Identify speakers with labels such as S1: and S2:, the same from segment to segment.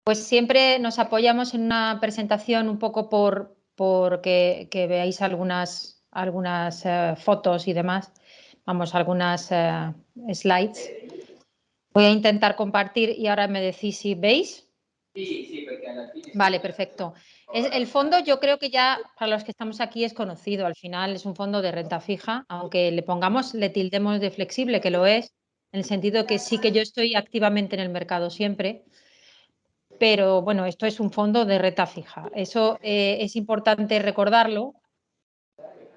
S1: Pues siempre nos apoyamos en una presentación un poco por que veáis algunas fotos y demás, vamos, algunas slides. Voy a intentar compartir y ahora me decís si veis.
S2: Sí, porque a la fin...
S1: Vale, perfecto. El fondo yo creo que ya para los que estamos aquí es conocido. Al final es un fondo de renta fija, aunque le tildemos de flexible, que lo es, en el sentido que sí que yo estoy activamente en el mercado siempre. Pero bueno, esto es un fondo de renta fija. Eso es importante recordarlo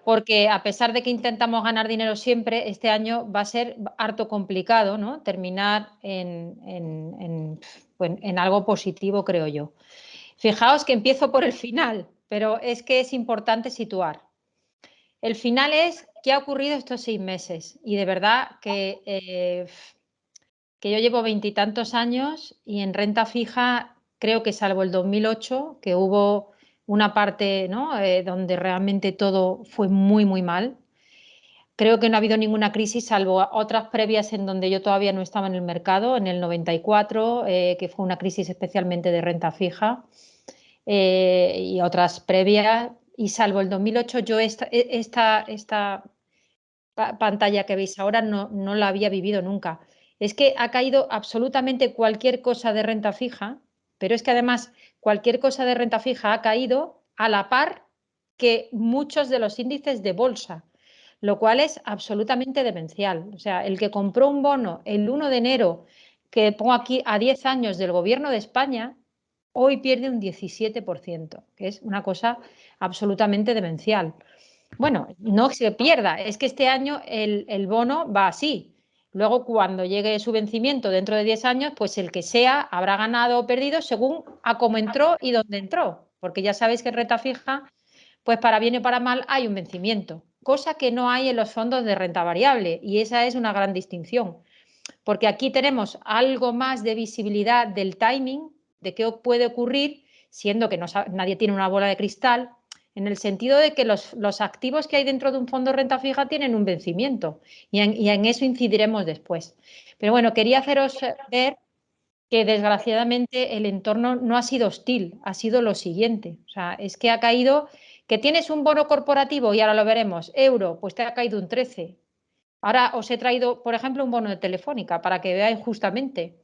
S1: porque a pesar de que intentamos ganar dinero siempre, este año va a ser harto complicado, ¿no? Terminar en algo positivo, creo yo. Fijaos que empiezo por el final, pero es que es importante situar. El final es qué ha ocurrido estos 6 meses y de verdad que yo llevo 20 y tantos años y en renta fija creo que salvo el 2008, que hubo una parte, ¿no? Donde realmente todo fue muy, muy mal. Creo que no ha habido ninguna crisis salvo otras previas en donde yo todavía no estaba en el mercado, en el 94, que fue una crisis especialmente de renta fija, y otras previas. Y salvo el 2008, yo esta pantalla que veis ahora no la había vivido nunca. Es que ha caído absolutamente cualquier cosa de renta fija, pero es que además cualquier cosa de renta fija ha caído a la par que muchos de los índices de bolsa, lo cual es absolutamente demencial. O sea, el que compró un bono el 1 de enero, que pongo aquí a 10 años del gobierno de España, hoy pierde un 17%, que es una cosa absolutamente demencial. Bueno, no se pierda, es que este año el bono va así. Luego, cuando llegue su vencimiento dentro de 10 años, pues el que sea habrá ganado o perdido según a cómo entró y dónde entró. Porque ya sabéis que en renta fija, pues para bien y para mal hay un vencimiento, cosa que no hay en los fondos de renta variable. Y esa es una gran distinción. Porque aquí tenemos algo más de visibilidad del timing, de qué puede ocurrir, siendo que nadie tiene una bola de cristal, en el sentido de que los activos que hay dentro de un fondo de renta fija tienen un vencimiento y en eso incidiremos después. Pero bueno, quería haceros ver que desgraciadamente el entorno no ha sido hostil, ha sido lo siguiente. O sea, es que ha caído, que tienes un bono corporativo y ahora lo veremos, euro, pues te ha caído un 13. Ahora os he traído, por ejemplo, un bono de Telefónica para que veáis justamente.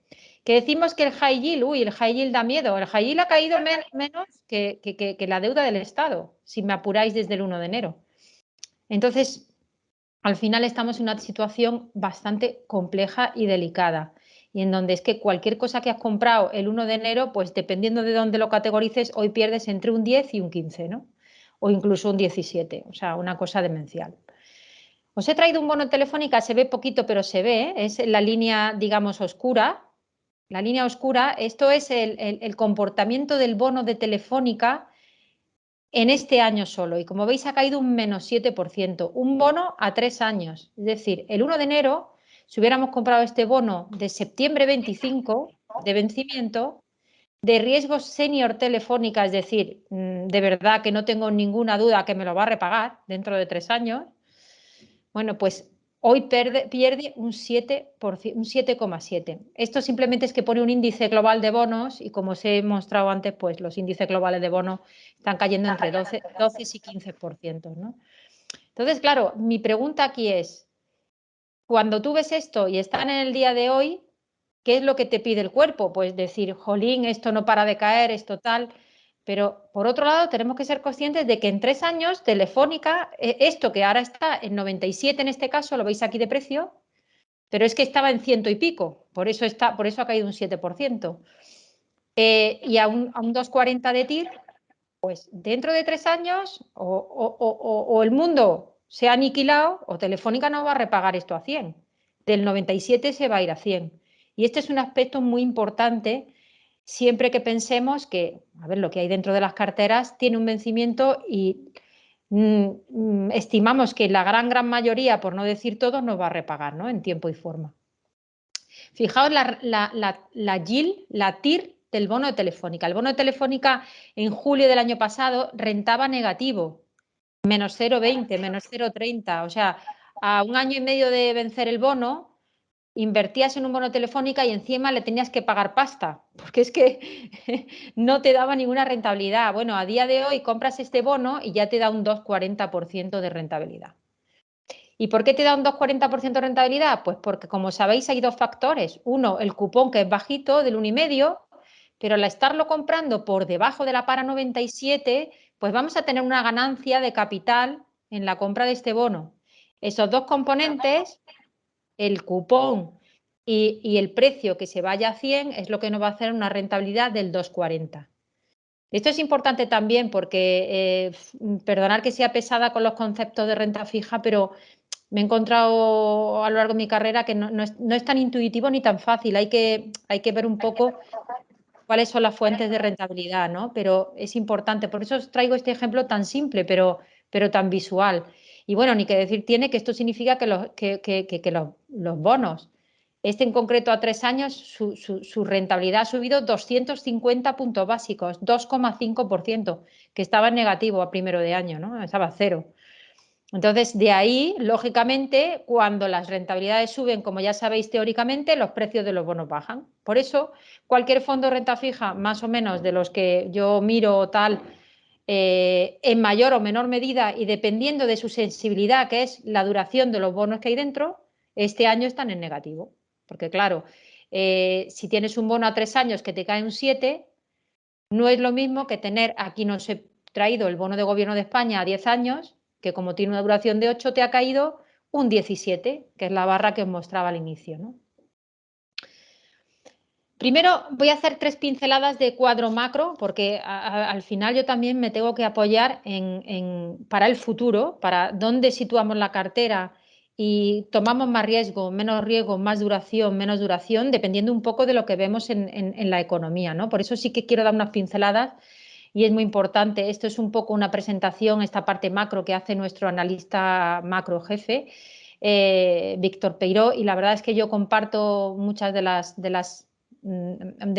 S1: Que decimos que el high yield, el high yield da miedo. El high yield ha caído menos que la deuda del Estado, si me apuráis desde el 1 de enero. Entonces, al final estamos en una situación bastante compleja y delicada. Y en donde es que cualquier cosa que has comprado el 1 de enero, pues dependiendo de dónde lo categorices, hoy pierdes entre un 10 y un 15, ¿no? O incluso un 17. O sea, una cosa demencial. Os he traído un bono Telefónica, se ve poquito, pero se ve, es la línea, digamos, oscura. La línea oscura, esto es el comportamiento del bono de Telefónica en este año solo. Y como veis, ha caído un menos 7%. Un bono a 3 años. Es decir, el 1 de enero, si hubiéramos comprado este bono de septiembre 25 de vencimiento, de riesgos senior Telefónica, es decir, de verdad que no tengo ninguna duda que me lo va a repagar dentro de 3 años, bueno, pues hoy pierde un 7,7. Esto simplemente es que pone un índice global de bonos y como os he mostrado antes, pues los índices globales de bonos están cayendo entre 12 y 15%, ¿no? Entonces, claro, mi pregunta aquí es, cuando tú ves esto y están en el día de hoy, ¿qué es lo que te pide el cuerpo? Pues decir, jolín, esto no para de caer, esto tal. Pero por otro lado, tenemos que ser conscientes de que en 3 años Telefónica, esto que ahora está en 97 en este caso, lo veis aquí de precio, pero es que estaba en 100 y pico, por eso ha caído un 7%. Y a un 2,40 de TIR, pues dentro de 3 años o el mundo se ha aniquilado o Telefónica no va a repagar esto a 100. Del 97 se va a ir a 100. Y este es un aspecto muy importante siempre que pensemos que, a ver, lo que hay dentro de las carteras tiene un vencimiento y estimamos que la gran mayoría, por no decir todo, nos va a repagar, ¿no? En tiempo y forma. Fijaos la yield, la TIR del bono de Telefónica. El bono de Telefónica en julio del año pasado rentaba negativo, menos 0,20, menos 0,30. O sea, a un año y medio de vencer el bono, invertías en un bono Telefónica y encima le tenías que pagar pasta, porque es que no te daba ninguna rentabilidad. Bueno, a día de hoy compras este bono y ya te da un 2,40% de rentabilidad. ¿Y por qué te da un 2,40% de rentabilidad? Pues porque, como sabéis, hay dos factores. Uno, el cupón, que es bajito, del 1,5, pero al estarlo comprando por debajo de la para 97, pues vamos a tener una ganancia de capital en la compra de este bono. Esos dos componentes, el cupón y el precio que se vaya a 100, es lo que nos va a hacer una rentabilidad del 2,40. Esto es importante también porque, perdonar que sea pesada con los conceptos de renta fija, pero me he encontrado a lo largo de mi carrera que no es tan intuitivo ni tan fácil. Hay que ver un poco cuáles son las fuentes de rentabilidad, ¿no? Pero es importante. Por eso os traigo este ejemplo tan simple, pero tan visual. Y bueno, ni que decir tiene que esto significa que los bonos, este en concreto a 3 años, su rentabilidad ha subido 250 puntos básicos, 2,5%, que estaba en negativo a primero de año, ¿no? Estaba a cero. Entonces, de ahí, lógicamente, cuando las rentabilidades suben, como ya sabéis teóricamente, los precios de los bonos bajan. Por eso, cualquier fondo de renta fija, más o menos de los que yo miro tal, en mayor o menor medida y dependiendo de su sensibilidad, que es la duración de los bonos que hay dentro, este año están en negativo. Porque claro, si tienes un bono a 3 años que te cae un 7, no es lo mismo que tener, aquí nos he traído el bono de gobierno de España a 10 años, que como tiene una duración de 8 te ha caído un 17, que es la barra que os mostraba al inicio, ¿no? Primero voy a hacer 3 pinceladas de cuadro macro, porque al final yo también me tengo que apoyar para el futuro, para dónde situamos la cartera y tomamos más riesgo, más duración, menos duración, dependiendo un poco de lo que vemos en la economía, ¿no? Por eso sí que quiero dar unas pinceladas y es muy importante. Esto es un poco una presentación, esta parte macro que hace nuestro analista macro jefe, Víctor Peiró, y la verdad es que yo comparto muchas de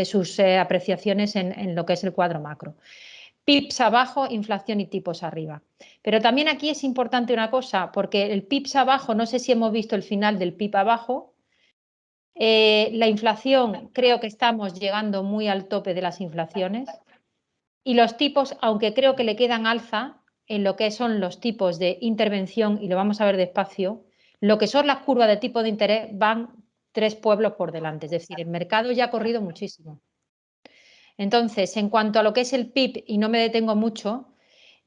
S1: sus apreciaciones en lo que es el cuadro macro. PIBs abajo, inflación y tipos arriba. Pero también aquí es importante una cosa, porque el PIBs abajo, no sé si hemos visto el final del PIB abajo, la inflación, creo que estamos llegando muy al tope de las inflaciones. Y los tipos, aunque creo que le quedan alza en lo que son los tipos de intervención, y lo vamos a ver despacio, lo que son las curvas de tipo de interés van 3 pueblos por delante. Es decir, el mercado ya ha corrido muchísimo. Entonces, en cuanto a lo que es el PIB, y no me detengo mucho,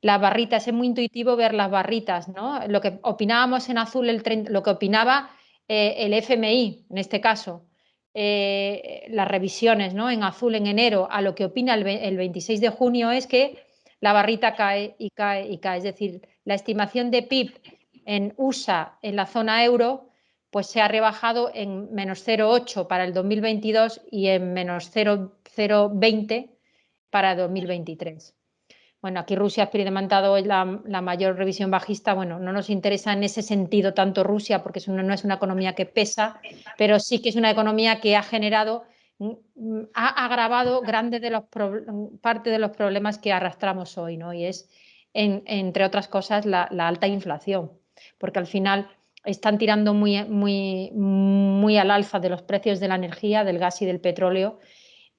S1: las barritas, es muy intuitivo ver las barritas, ¿no? Lo que opinábamos en azul, lo que opinaba el FMI, en este caso, las revisiones, ¿no? En azul en enero, a lo que opina el 26 de junio es que la barrita cae y cae y cae. Es decir, la estimación de PIB en USA, en la zona euro, pues se ha rebajado en menos 0,8 para el 2022 y en menos 0,20 para 2023. Bueno, aquí Rusia ha experimentado la mayor revisión bajista. Bueno, no nos interesa en ese sentido tanto Rusia porque no es una economía que pesa, pero sí que es una economía que ha generado, ha agravado parte de los problemas que arrastramos hoy, ¿no? Y es, entre otras cosas, la alta inflación, porque al final están tirando muy al alza de los precios de la energía, del gas y del petróleo.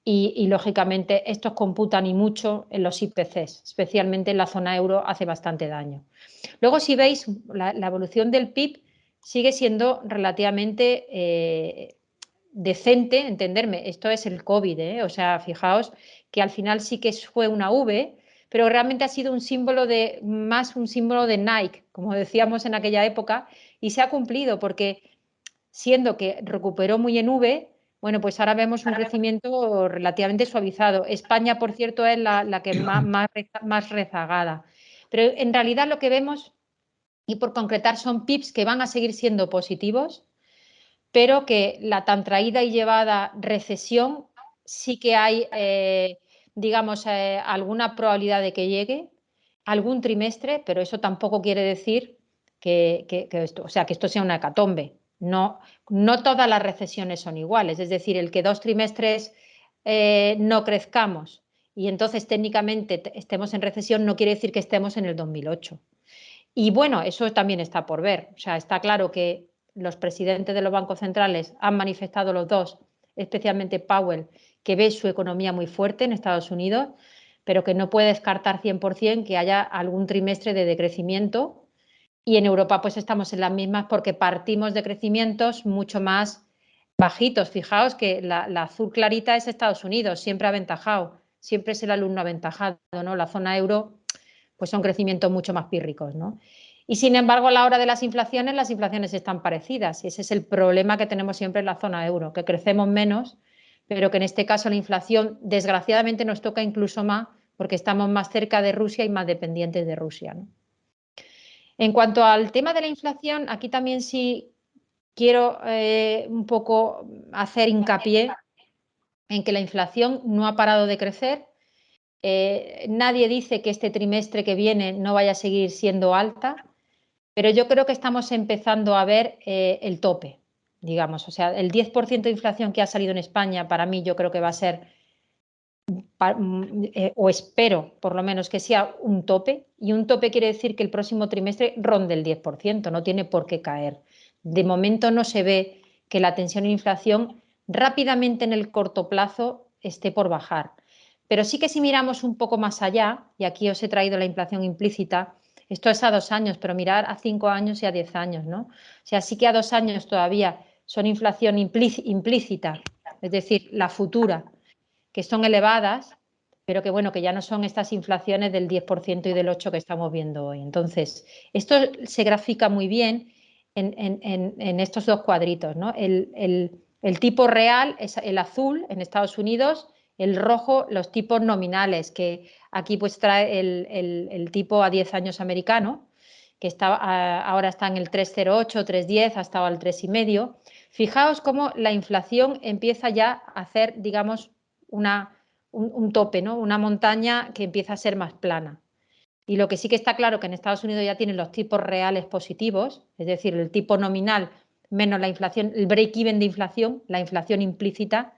S1: Y lógicamente estos computan y mucho en los IPCs, especialmente en la zona euro, hace bastante daño. Luego, si veis, la evolución del PIB sigue siendo relativamente decente, entenderme, esto es el COVID, o sea, fijaos que al final sí que fue una V, pero realmente ha sido más un símbolo de Nike, como decíamos en aquella época, y se ha cumplido porque siendo que recuperó muy en V, bueno, pues ahora vemos un crecimiento relativamente suavizado. España, por cierto, es la que más rezagada. Pero en realidad lo que vemos, y por concretar, son PIBs que van a seguir siendo positivos, pero que la tan traída y llevada recesión sí que hay, digamos, alguna probabilidad de que llegue algún trimestre, pero eso tampoco quiere decir que esto sea una hecatombe. No, no todas las recesiones son iguales, es decir, el que 2 trimestres no crezcamos y entonces técnicamente estemos en recesión no quiere decir que estemos en el 2008. Y bueno, eso también está por ver. O sea, está claro que los presidentes de los bancos centrales han manifestado los dos, especialmente Powell, que ve su economía muy fuerte en Estados Unidos, pero que no puede descartar 100% que haya algún trimestre de decrecimiento. Y en Europa pues estamos en las mismas porque partimos de crecimientos mucho más bajitos. Fijaos que la azul clarita es Estados Unidos, siempre aventajado, siempre es el alumno aventajado, ¿no? La zona euro pues son crecimientos mucho más pírricos, ¿no? Y sin embargo, a la hora de las inflaciones están parecidas. Y ese es el problema que tenemos siempre en la zona euro, que crecemos menos, pero que en este caso la inflación desgraciadamente nos toca incluso más porque estamos más cerca de Rusia y más dependientes de Rusia, ¿no? En cuanto al tema de la inflación, aquí también sí quiero un poco hacer hincapié en que la inflación no ha parado de crecer. Nadie dice que este trimestre que viene no vaya a seguir siendo alta, pero yo creo que estamos empezando a ver el tope, digamos. O sea, el 10% de inflación que ha salido en España, para mí yo creo que va a ser, o espero por lo menos que sea un tope, y un tope quiere decir que el próximo trimestre ronde el 10%, no tiene por qué caer. De momento no se ve que la tensión en inflación rápidamente en el corto plazo esté por bajar. Pero sí que si miramos un poco más allá, y aquí os he traído la inflación implícita, esto es a 2 años, pero mirar a 5 años y a 10 años, ¿no? O sea, sí que a 2 años todavía son inflación implícita, es decir, la futura, que son elevadas, pero que bueno, que ya no son estas inflaciones del 10% y del 8% que estamos viendo hoy. Entonces, esto se grafica muy bien en estos dos cuadritos, ¿no? El tipo real es el azul en Estados Unidos, el rojo los tipos nominales, que aquí pues trae el tipo a 10 años americano, que ahora está en el 3,08, 3,10, ha estado al 3,5. Fijaos cómo la inflación empieza ya a hacer, digamos, un tope, ¿no? Una montaña que empieza a ser más plana. Y lo que sí que está claro que en Estados Unidos ya tienen los tipos reales positivos, es decir, el tipo nominal menos la inflación, el break-even de inflación, la inflación implícita,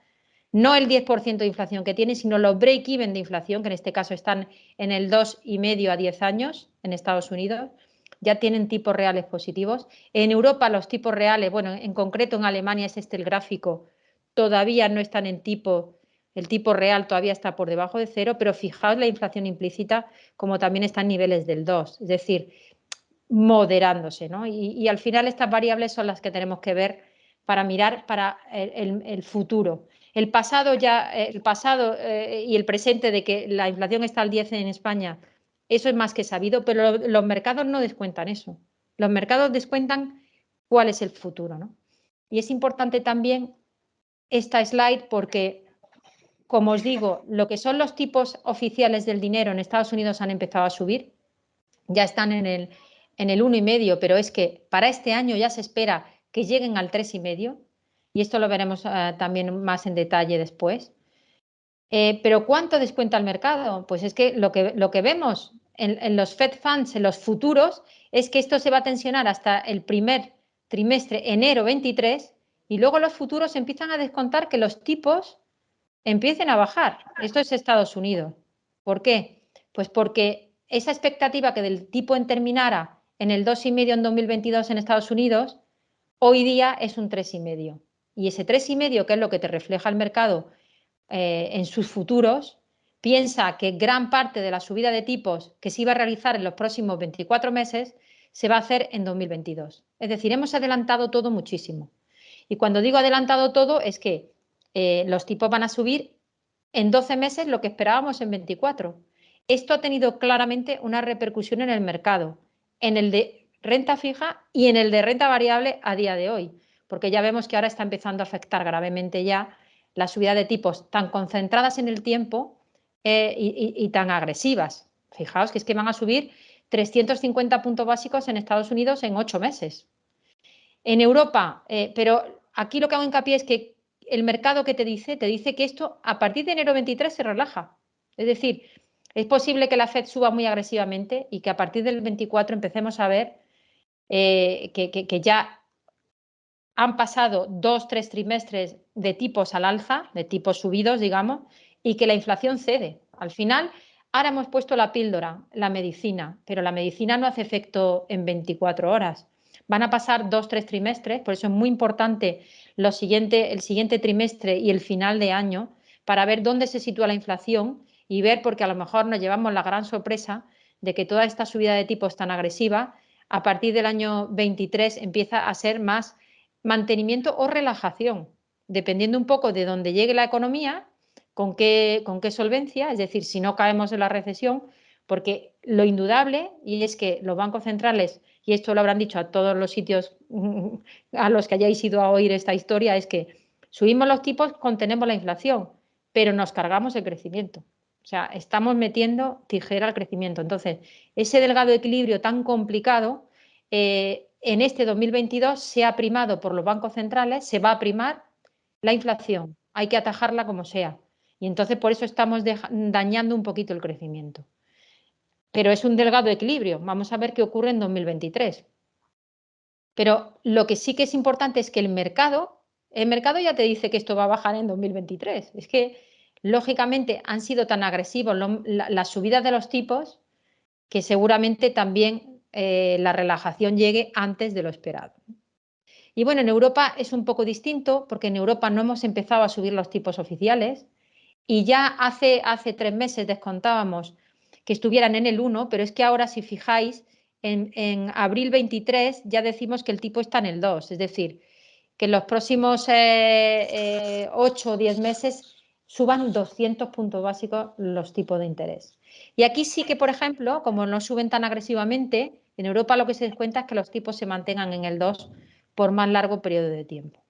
S1: no el 10% de inflación que tiene, sino los break-even de inflación, que en este caso están en el 2,5 a 10 años en Estados Unidos, ya tienen tipos reales positivos. En Europa los tipos reales, bueno, en concreto en Alemania es este el gráfico, todavía no están en tipo, el tipo real todavía está por debajo de 0, pero fijaos la inflación implícita como también está en niveles del 2, es decir, moderándose, ¿no? Y al final estas variables son las que tenemos que ver para mirar para el futuro. El pasado y el presente de que la inflación está al 10 en España, eso es más que sabido, pero los mercados no descuentan eso. Los mercados descuentan cuál es el futuro, ¿no? Y es importante también esta slide porque, como os digo, lo que son los tipos oficiales del dinero en Estados Unidos han empezado a subir, ya están en el 1,5, pero es que para este año ya se espera que lleguen al 3,5, y esto lo veremos también más en detalle después. Pero ¿cuánto descuenta el mercado? Pues es que lo que vemos en los Fed Funds, en los futuros, es que esto se va a tensionar hasta el primer trimestre, enero 23, y luego los futuros empiezan a descontar que los tipos empiecen a bajar. Esto es Estados Unidos. ¿Por qué? Pues porque esa expectativa que del tipo terminara en el 2,5 en 2022 en Estados Unidos, hoy día es un 3,5. Y ese 3,5, que es lo que te refleja el mercado en sus futuros, piensa que gran parte de la subida de tipos que se iba a realizar en los próximos 24 meses se va a hacer en 2022. Es decir, hemos adelantado todo muchísimo. Y cuando digo adelantado todo es que los tipos van a subir en 12 meses lo que esperábamos en 24. Esto ha tenido claramente una repercusión en el mercado, en el de renta fija y en el de renta variable a día de hoy, porque ya vemos que ahora está empezando a afectar gravemente ya la subida de tipos tan concentradas en el tiempo y tan agresivas. Fijaos que es que van a subir 350 puntos básicos en Estados Unidos en 8 meses. En Europa, pero aquí lo que hago hincapié es que el mercado que te dice que esto a partir de enero 23 se relaja. Es decir, es posible que la Fed suba muy agresivamente y que a partir del 24 empecemos a ver que ya han pasado 2, 3 trimestres de tipos al alza, de tipos subidos, digamos, y que la inflación cede. Al final, ahora hemos puesto la píldora, la medicina, pero la medicina no hace efecto en 24 horas. van a pasar 2-3 trimestres, por eso es muy importante el siguiente trimestre y el final de año para ver dónde se sitúa la inflación y ver, porque a lo mejor nos llevamos la gran sorpresa de que toda esta subida de tipos tan agresiva, a partir del año 23 empieza a ser más mantenimiento o relajación, dependiendo un poco de dónde llegue la economía, con qué solvencia, es decir, si no caemos en la recesión, porque lo indudable, y es que los bancos centrales, y esto lo habrán dicho a todos los sitios a los que hayáis ido a oír esta historia, es que subimos los tipos, contenemos la inflación, pero nos cargamos el crecimiento. O sea, estamos metiendo tijera al crecimiento. Entonces, ese delgado equilibrio tan complicado, en este 2022 se ha primado por los bancos centrales, se va a primar la inflación. Hay que atajarla como sea. Y entonces por eso estamos dañando un poquito el crecimiento. Pero es un delgado equilibrio. Vamos a ver qué ocurre en 2023. Pero lo que sí que es importante es que el mercado ya te dice que esto va a bajar en 2023. Es que, lógicamente, han sido tan agresivos las subidas de los tipos que seguramente también la relajación llegue antes de lo esperado. Y bueno, en Europa es un poco distinto porque en Europa no hemos empezado a subir los tipos oficiales y ya hace 3 meses descontábamos que estuvieran en el 1, pero es que ahora, si fijáis, en abril 23 ya decimos que el tipo está en el 2, es decir, que en los próximos 8 o 10 meses suban 200 puntos básicos los tipos de interés. Y aquí sí que, por ejemplo, como no suben tan agresivamente, en Europa lo que se descuenta es que los tipos se mantengan en el 2 por más largo periodo de tiempo.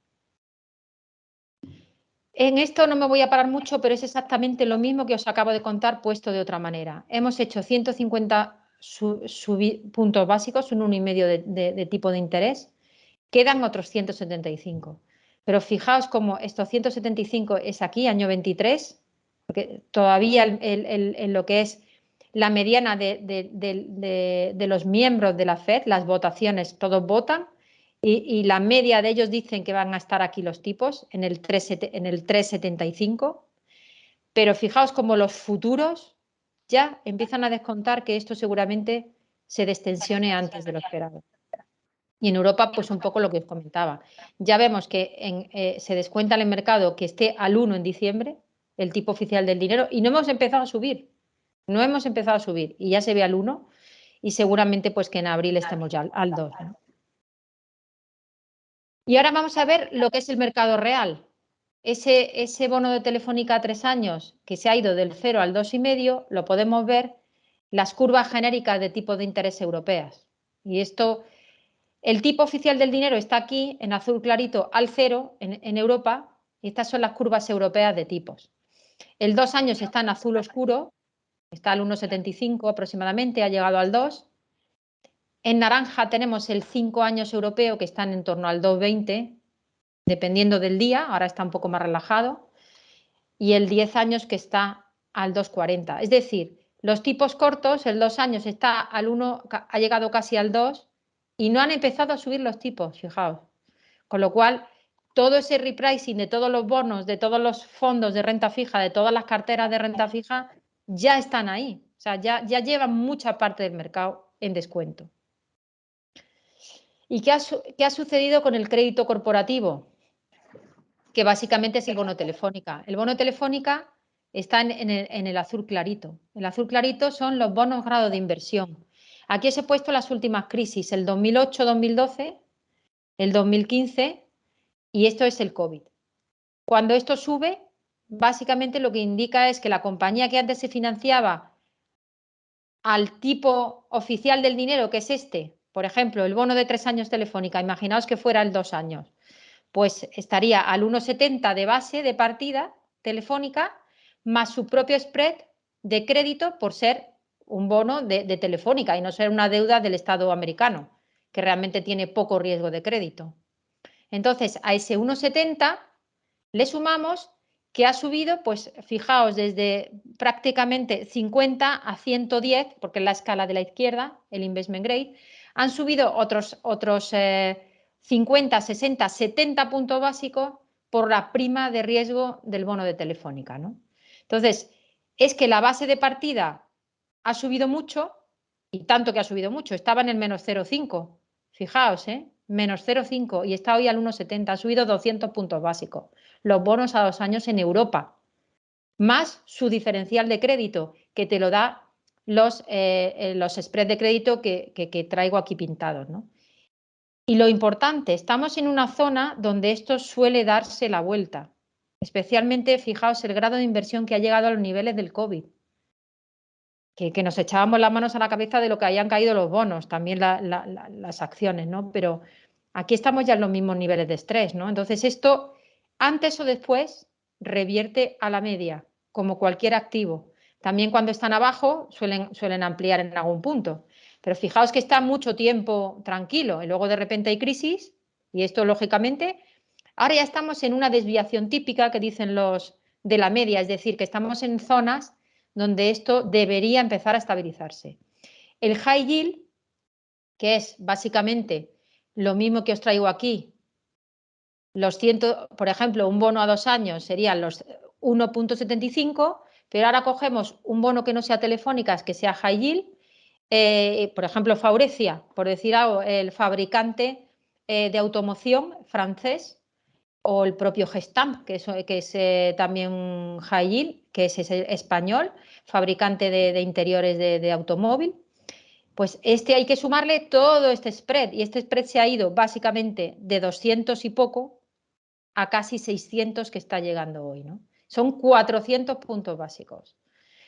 S1: En esto no me voy a parar mucho, pero es exactamente lo mismo que os acabo de contar, puesto de otra manera. Hemos hecho 150 puntos básicos, un 1,5 de tipo de interés, quedan otros 175. Pero fijaos cómo estos 175 es aquí, año 23, porque todavía en lo que es la mediana de los miembros de la FED, las votaciones, todos votan, y la media de ellos dicen que van a estar aquí los tipos en el 3,75, pero fijaos cómo los futuros ya empiezan a descontar que esto seguramente se destensione antes de lo esperado. Y en Europa, pues un poco lo que os comentaba. Ya vemos que se descuenta en el mercado que esté al 1 en diciembre, el tipo oficial del dinero, y no hemos empezado a subir. No hemos empezado a subir y ya se ve al 1 y seguramente pues que en abril estemos ya al 2, ¿no? Y ahora vamos a ver lo que es el mercado real. Ese bono de Telefónica a 3 años que se ha ido del 0 al 2,5, lo podemos ver las curvas genéricas de tipo de interés europeas. Y esto, el tipo oficial del dinero está aquí en azul clarito al 0 en Europa, y estas son las curvas europeas de tipos. El 2 años está en azul oscuro, está al 1,75 aproximadamente, ha llegado al 2. En naranja tenemos el 5 años europeo que están en torno al 2,20, dependiendo del día, ahora está un poco más relajado, y el 10 años que está al 2,40. Es decir, los tipos cortos, el 2 años está al 1, ha llegado casi al 2 y no han empezado a subir los tipos, fijaos. Con lo cual, todo ese repricing de todos los bonos, de todos los fondos de renta fija, de todas las carteras de renta fija, ya están ahí. O sea, ya llevan mucha parte del mercado en descuento. ¿Y qué ha sucedido con el crédito corporativo? Que básicamente es el bono Telefónica. El bono Telefónica está en el azul clarito. El azul clarito son los bonos grado de inversión. Aquí os he puesto las últimas crisis, el 2008-2012, el 2015 y esto es el COVID. Cuando esto sube, básicamente lo que indica es que la compañía que antes se financiaba al tipo oficial del dinero, que es este, por ejemplo, el bono de 3 años Telefónica, imaginaos que fuera el 2 años, pues estaría al 1,70 de base de partida Telefónica, más su propio spread de crédito por ser un bono de Telefónica y no ser una deuda del Estado americano, que realmente tiene poco riesgo de crédito. Entonces, a ese 1,70 le sumamos que ha subido, pues fijaos, desde prácticamente 50 a 110, porque es la escala de la izquierda, el investment grade, han subido otros 50, 60, 70 puntos básicos por la prima de riesgo del bono de Telefónica, ¿no? Entonces, es que la base de partida ha subido mucho, y tanto que ha subido mucho, estaba en el menos 0,5. Fijaos, menos 0,5 y está hoy al 1,70, ha subido 200 puntos básicos. Los bonos a 2 años en Europa, más su diferencial de crédito, que te lo da los spreads de crédito que traigo aquí pintados, ¿no? Y lo importante, estamos en una zona donde esto suele darse la vuelta. Especialmente, fijaos, el grado de inversión que ha llegado a los niveles del COVID. Que nos echábamos las manos a la cabeza de lo que hayan caído los bonos, también las acciones, ¿no? Pero aquí estamos ya en los mismos niveles de estrés, ¿no? Entonces esto, antes o después, revierte a la media, como cualquier activo. También cuando están abajo suelen ampliar en algún punto. Pero fijaos que está mucho tiempo tranquilo y luego de repente hay crisis y esto lógicamente, ahora ya estamos en una desviación típica que dicen los de la media, es decir, que estamos en zonas donde esto debería empezar a estabilizarse. El high yield, que es básicamente lo mismo que os traigo aquí, por ejemplo, un bono a 2 años serían los 1,75, pero ahora cogemos un bono que no sea Telefónicas, que sea high yield, por ejemplo, Faurecia, por decir algo, el fabricante de automoción francés, o el propio Gestamp, que es también high yield, que es español, fabricante de interiores de automóvil. Pues hay que sumarle todo este spread, y este spread se ha ido básicamente de 200 y poco a casi 600 que está llegando hoy, ¿no? Son 400 puntos básicos.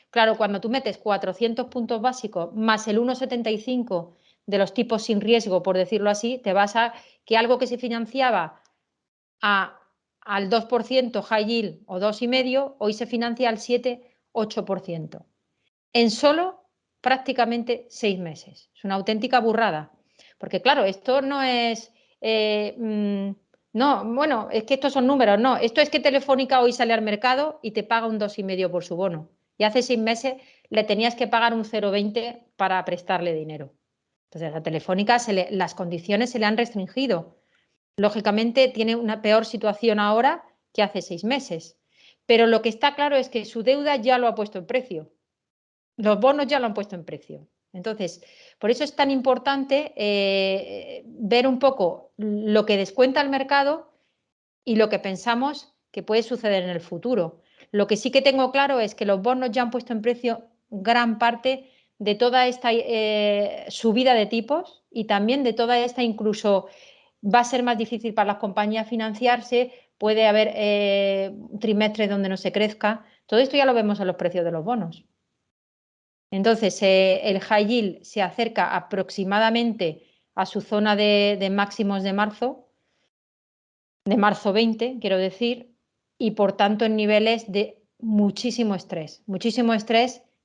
S1: Claro, cuando tú metes 400 puntos básicos más el 1,75 de los tipos sin riesgo, por decirlo así, te vas a que algo que se financiaba al 2% high yield o 2,5%, hoy se financia al 7-8%. En solo prácticamente 6 meses. Es una auténtica burrada. Porque claro, esto no es... no, bueno, es que estos son números, no. Esto es que Telefónica hoy sale al mercado y te paga un 2,5 por su bono. Y hace 6 meses le tenías que pagar un 0,20 para prestarle dinero. Entonces a Telefónica las condiciones se le han restringido. Lógicamente tiene una peor situación ahora que hace 6 meses. Pero lo que está claro es que su deuda ya lo ha puesto en precio. Los bonos ya lo han puesto en precio. Entonces, por eso es tan importante ver un poco lo que descuenta el mercado y lo que pensamos que puede suceder en el futuro. Lo que sí que tengo claro es que los bonos ya han puesto en precio gran parte de toda esta subida de tipos y también de toda esta incluso va a ser más difícil para las compañías financiarse, puede haber trimestres donde no se crezca. Todo esto ya lo vemos en los precios de los bonos. Entonces, el high yield se acerca aproximadamente a su zona de máximos de marzo 20, quiero decir, y por tanto en niveles de muchísimo estrés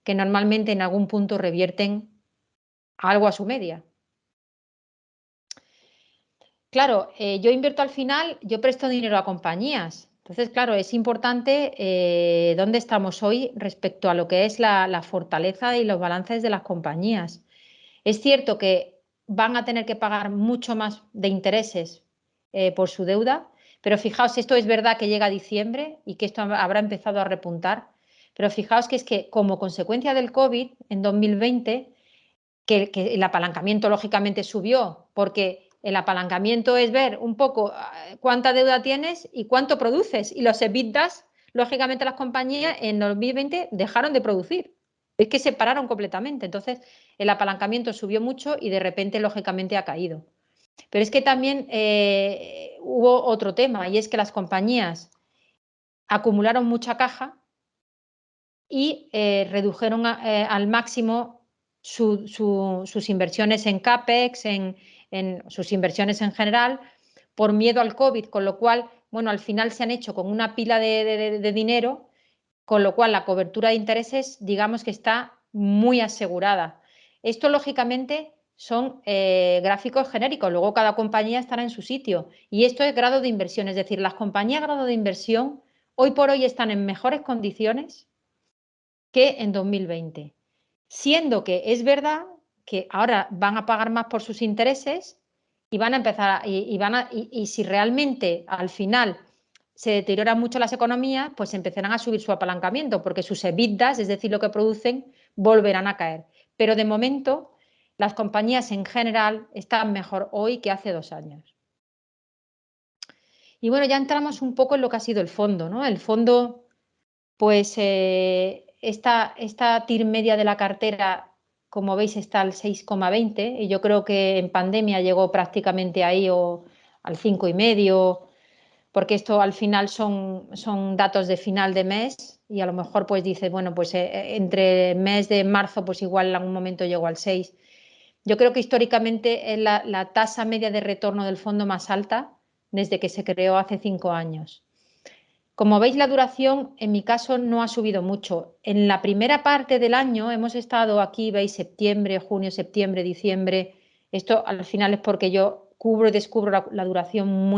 S1: que normalmente en algún punto revierten algo a su media. Claro, yo invierto al final, yo presto dinero a compañías. Entonces, claro, es importante dónde estamos hoy respecto a lo que es la fortaleza y los balances de las compañías. Es cierto que van a tener que pagar mucho más de intereses por su deuda, pero fijaos, esto es verdad que llega a diciembre y que esto habrá empezado a repuntar, pero fijaos que es que como consecuencia del COVID en 2020, que el apalancamiento lógicamente subió, porque el apalancamiento es ver un poco cuánta deuda tienes y cuánto produces, y los EBITDAs, lógicamente las compañías en 2020 dejaron de producir. Es que se pararon completamente. Entonces, el apalancamiento subió mucho y de repente, lógicamente, ha caído. Pero es que también hubo otro tema y es que las compañías acumularon mucha caja y redujeron al máximo sus inversiones en CAPEX, en sus inversiones en general, por miedo al COVID, con lo cual, bueno, al final se han hecho con una pila de dinero, con lo cual la cobertura de intereses, digamos que está muy asegurada. Esto, lógicamente, son gráficos genéricos, luego cada compañía estará en su sitio. Y esto es grado de inversión, es decir, las compañías grado de inversión hoy por hoy están en mejores condiciones que en 2020. Siendo que es verdad que ahora van a pagar más por sus intereses y van a empezar, y si realmente al final se deterioran mucho las economías, pues empezarán a subir su apalancamiento, porque sus EBITDAs, es decir, lo que producen, volverán a caer. Pero de momento, las compañías en general están mejor hoy que hace 2 años. Y bueno, ya entramos un poco en lo que ha sido el fondo, ¿no? El fondo, pues esta TIR media de la cartera, como veis, está al 6,20 y yo creo que en pandemia llegó prácticamente ahí o al 5,5, porque esto al final son datos de final de mes y a lo mejor pues dice, bueno, pues entre el mes de marzo pues igual en algún momento llegó al 6. Yo creo que históricamente es la tasa media de retorno del fondo más alta desde que se creó hace 5 años. Como veis, la duración en mi caso no ha subido mucho. En la primera parte del año hemos estado aquí, veis, septiembre, junio, septiembre, diciembre. Esto al final es porque yo cubro y descubro la duración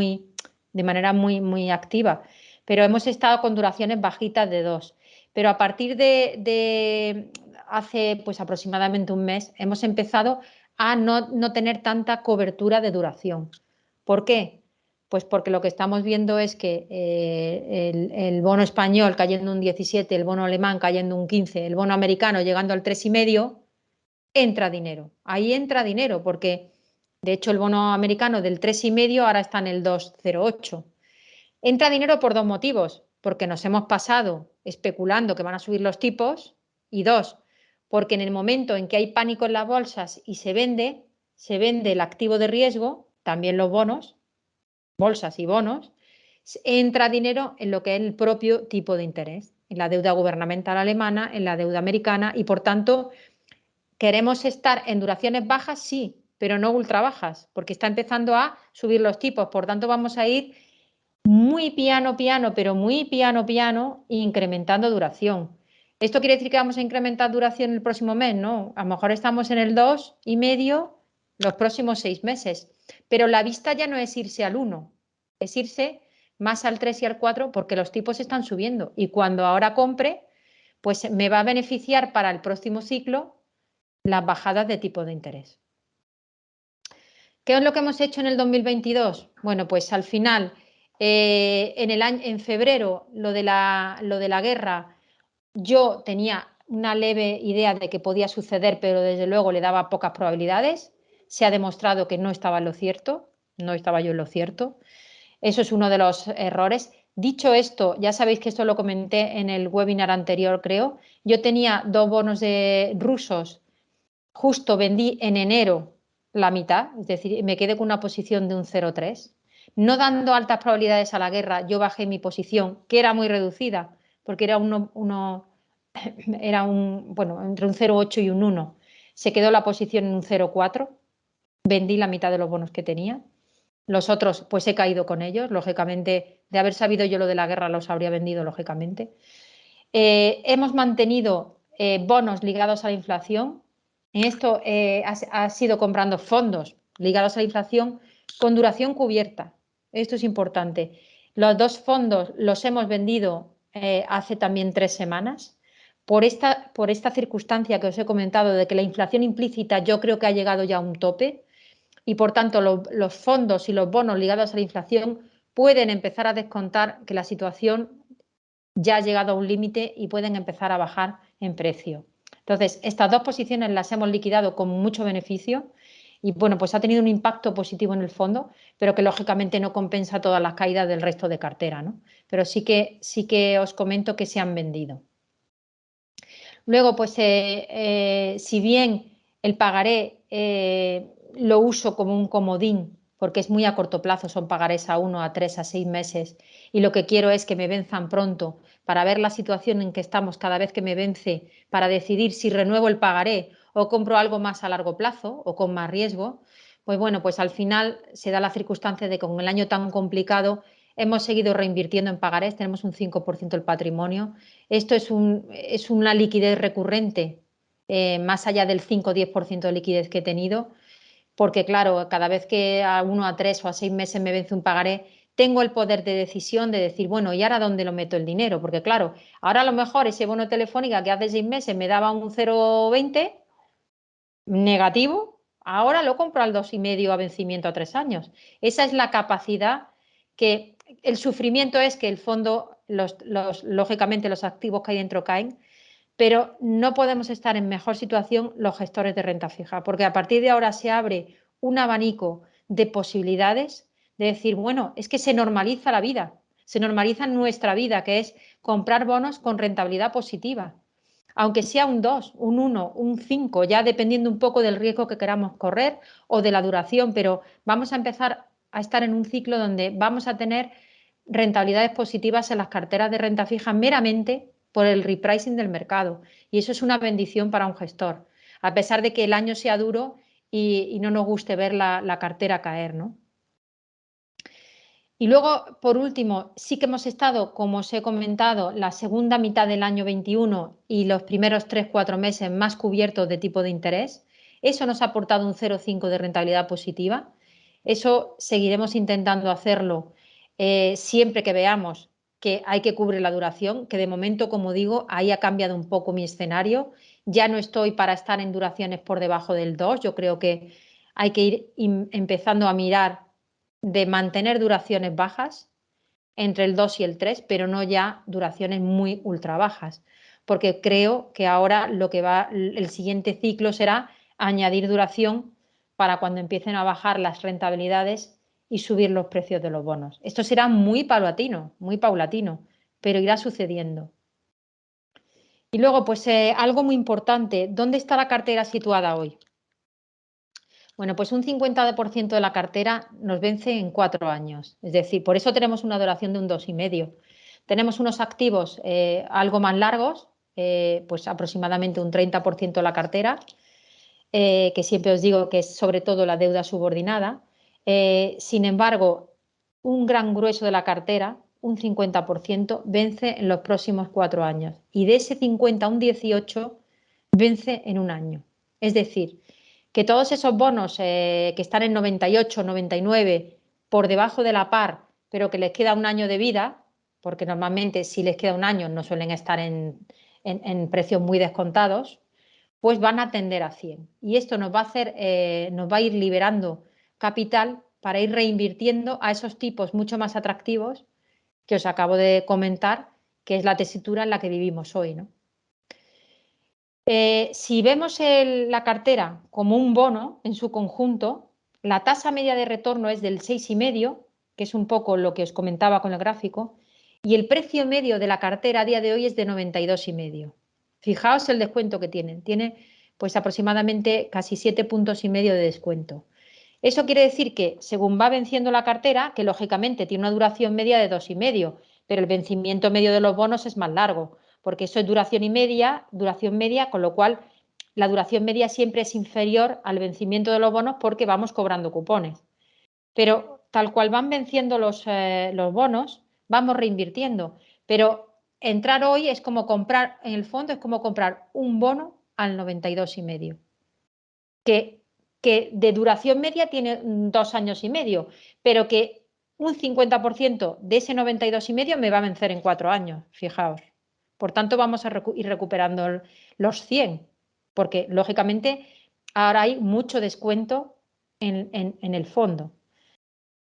S1: de manera muy activa. Pero hemos estado con duraciones bajitas de 2. Pero a partir de hace pues aproximadamente un mes hemos empezado a no tener tanta cobertura de duración. ¿Por qué? Pues porque lo que estamos viendo es que el bono español cayendo un 17, el bono alemán cayendo un 15, el bono americano llegando al 3,5, entra dinero. Ahí entra dinero porque, de hecho, el bono americano del 3,5 ahora está en el 2,08. Entra dinero por 2 motivos, porque nos hemos pasado especulando que van a subir los tipos y 2, porque en el momento en que hay pánico en las bolsas y se vende el activo de riesgo, también los bonos, bolsas y bonos, entra dinero en lo que es el propio tipo de interés, en la deuda gubernamental alemana, en la deuda americana y por tanto queremos estar en duraciones bajas, sí, pero no ultra bajas, porque está empezando a subir los tipos, por tanto vamos a ir muy piano, pero muy piano, incrementando duración. ¿Esto quiere decir que vamos a incrementar duración el próximo mes? No, a lo mejor estamos en el 2,5 los próximos 6 meses, pero la vista ya no es irse al 1, es irse más al 3 y al 4 porque los tipos están subiendo y cuando ahora compre, pues me va a beneficiar para el próximo ciclo las bajadas de tipo de interés. ¿Qué es lo que hemos hecho en el 2022? Bueno, pues al final, en febrero, lo de la guerra, yo tenía una leve idea de que podía suceder, pero desde luego le daba pocas probabilidades. Se ha demostrado que no estaba en lo cierto, no estaba yo en lo cierto. Eso es uno de los errores. Dicho esto, ya sabéis que esto lo comenté en el webinar anterior, creo. Yo tenía 2 bonos de rusos, justo vendí en enero la mitad, es decir, me quedé con una posición de un 0,3. No dando altas probabilidades a la guerra, yo bajé mi posición, que era muy reducida, porque era bueno, entre un 0,8 y un 1. Se quedó la posición en un 0,4. Vendí la mitad de los bonos que tenía. Los otros, pues he caído con ellos, lógicamente, de haber sabido yo lo de la guerra, los habría vendido, lógicamente. Hemos mantenido bonos ligados a la inflación. En esto ha sido comprando fondos ligados a la inflación con duración cubierta. Esto es importante. Los 2 fondos los hemos vendido hace también 3 semanas. Por esta circunstancia que os he comentado de que la inflación implícita yo creo que ha llegado ya a un tope y por tanto los fondos y los bonos ligados a la inflación pueden empezar a descontar que la situación ya ha llegado a un límite y pueden empezar a bajar en precio. Entonces, estas 2 posiciones las hemos liquidado con mucho beneficio y bueno, pues ha tenido un impacto positivo en el fondo, pero que lógicamente no compensa todas las caídas del resto de cartera, ¿no? Pero sí que os comento que se han vendido. Luego, pues si bien el pagaré lo uso como un comodín, porque es muy a corto plazo, son pagarés a 1, a 3, a 6 meses, y lo que quiero es que me venzan pronto para ver la situación en que estamos cada vez que me vence, para decidir si renuevo el pagaré o compro algo más a largo plazo o con más riesgo, pues bueno, pues al final se da la circunstancia de que con el año tan complicado hemos seguido reinvirtiendo en pagarés, tenemos un 5% del patrimonio. Esto es una liquidez recurrente, más allá del 5 o 10% de liquidez que he tenido, porque claro, cada vez que a 1, a 3 o a 6 meses me vence un pagaré, tengo el poder de decisión de decir, bueno, ¿y ahora dónde lo meto el dinero? Porque claro, ahora a lo mejor ese bono Telefónica que hace 6 meses me daba un 0,20 negativo, ahora lo compro al 2,5 a vencimiento a 3 años. Esa es la capacidad que el sufrimiento es que el fondo, lógicamente los activos que hay dentro caen, pero no podemos estar en mejor situación los gestores de renta fija, porque a partir de ahora se abre un abanico de posibilidades de decir, bueno, es que se normaliza la vida, se normaliza nuestra vida, que es comprar bonos con rentabilidad positiva, aunque sea un 2, un 1, un 5, ya dependiendo un poco del riesgo que queramos correr o de la duración, pero vamos a empezar a estar en un ciclo donde vamos a tener rentabilidades positivas en las carteras de renta fija meramente por el repricing del mercado. Y eso es una bendición para un gestor, a pesar de que el año sea duro y no nos guste ver la cartera caer, ¿no? Y luego, por último, sí que hemos estado, como os he comentado, la segunda mitad del año 21 y los primeros 3-4 meses más cubiertos de tipo de interés. Eso nos ha aportado un 0,5 de rentabilidad positiva. Eso seguiremos intentando hacerlo siempre que veamos que hay que cubrir la duración, que de momento, como digo, ahí ha cambiado un poco mi escenario. Ya no estoy para estar en duraciones por debajo del 2. Yo creo que hay que ir empezando a mirar de mantener duraciones bajas entre el 2 y el 3, pero no ya duraciones muy ultra bajas, porque creo que ahora lo que va, el siguiente ciclo será añadir duración para cuando empiecen a bajar las rentabilidades y subir los precios de los bonos. Esto será muy paulatino, pero irá sucediendo. Y luego, pues algo muy importante, ¿dónde está la cartera situada hoy? Bueno, pues un 50% de la cartera nos vence en 4 años. Es decir, por eso tenemos una duración de un 2,5. Tenemos unos activos algo más largos, pues aproximadamente un 30% de la cartera, que siempre os digo que es sobre todo la deuda subordinada. Sin embargo, un gran grueso de la cartera, un 50%, vence en los próximos 4 años. Y de ese 50, un 18 vence en un año. Es decir, que todos esos bonos que están en 98, 99, por debajo de la par, pero que les queda un año de vida, porque normalmente si les queda un año no suelen estar en precios muy descontados, pues van a tender a 100. Y esto nos va a hacer, nos va a ir liberando capital para ir reinvirtiendo a esos tipos mucho más atractivos que os acabo de comentar, que es la tesitura en la que vivimos hoy, ¿no? Si vemos la cartera como un bono en su conjunto, la tasa media de retorno es del 6,5, que es un poco lo que os comentaba con el gráfico, y el precio medio de la cartera a día de hoy es de 92,5. Fijaos el descuento que tienen. Tiene pues aproximadamente casi 7,5 puntos de descuento. Eso quiere decir que según va venciendo la cartera, que lógicamente tiene una duración media de 2,5, pero el vencimiento medio de los bonos es más largo, porque eso es duración media, con lo cual la duración media siempre es inferior al vencimiento de los bonos porque vamos cobrando cupones. Pero tal cual van venciendo los bonos, vamos reinvirtiendo. Pero entrar hoy es como comprar, en el fondo es como comprar un bono al 92,5, que de duración media tiene 2 años y medio, pero que un 50% de ese 92,5 me va a vencer en 4 años, fijaos. Por tanto, vamos a ir recuperando los 100, porque lógicamente ahora hay mucho descuento en el fondo,